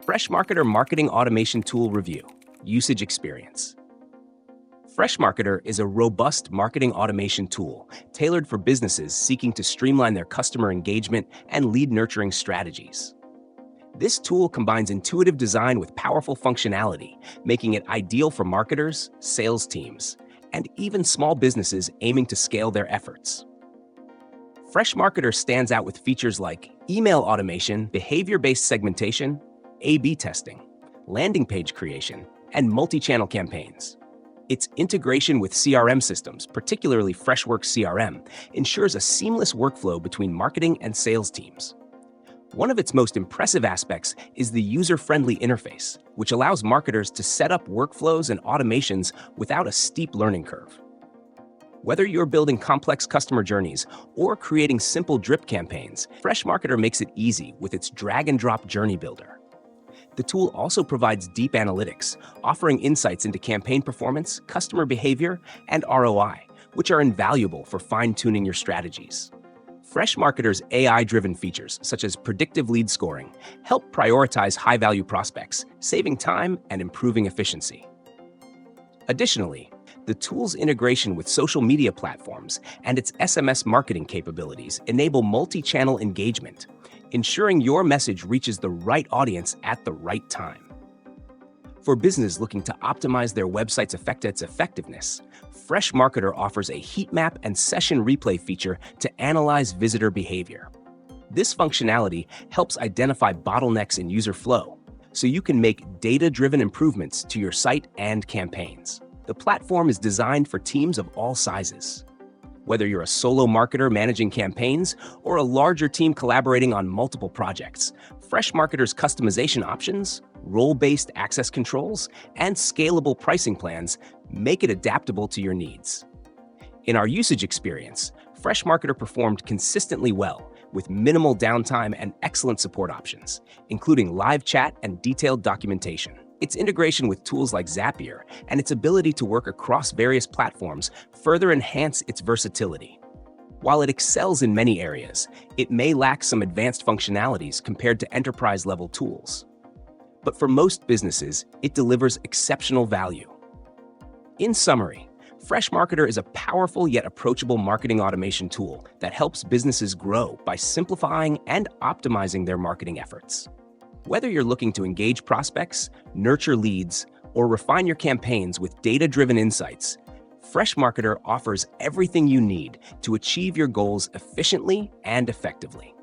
Freshmarketer Marketing Automation Tool Review. Usage Experience. Freshmarketer is a robust marketing automation tool tailored for businesses seeking to streamline their customer engagement and lead nurturing strategies. This tool combines intuitive design with powerful functionality, making it ideal for marketers, sales teams, and even small businesses aiming to scale their efforts. Freshmarketer stands out with features like email automation, behavior-based segmentation, A/B testing, landing page creation, and multi-channel campaigns. Its integration with CRM systems, particularly Freshworks CRM, ensures a seamless workflow between marketing and sales teams. One of its most impressive aspects is the user-friendly interface, which allows marketers to set up workflows and automations without a steep learning curve. Whether you're building complex customer journeys or creating simple drip campaigns, Freshmarketer makes it easy with its drag-and-drop journey builder. The tool also provides deep analytics, offering insights into campaign performance, customer behavior, and ROI, which are invaluable for fine-tuning your strategies. Freshmarketer's AI-driven features, such as predictive lead scoring, help prioritize high-value prospects, saving time and improving efficiency. Additionally, the tool's integration with social media platforms and its SMS marketing capabilities enable multi-channel engagement, ensuring your message reaches the right audience at the right time. For businesses looking to optimize their website's effectiveness, Freshmarketer offers a heat map and session replay feature to analyze visitor behavior. This functionality helps identify bottlenecks in user flow, so you can make data-driven improvements to your site and campaigns. The platform is designed for teams of all sizes. Whether you're a solo marketer managing campaigns or a larger team collaborating on multiple projects, Freshmarketer's customization options, role-based access controls, and scalable pricing plans make it adaptable to your needs. In our usage experience, Freshmarketer performed consistently well with minimal downtime and excellent support options, including live chat and detailed documentation. Its integration with tools like Zapier and its ability to work across various platforms further enhance its versatility. While it excels in many areas, it may lack some advanced functionalities compared to enterprise-level tools. But for most businesses, it delivers exceptional value. In summary, Freshmarketer is a powerful yet approachable marketing automation tool that helps businesses grow by simplifying and optimizing their marketing efforts. Whether you're looking to engage prospects, nurture leads, or refine your campaigns with data-driven insights, Freshmarketer offers everything you need to achieve your goals efficiently and effectively.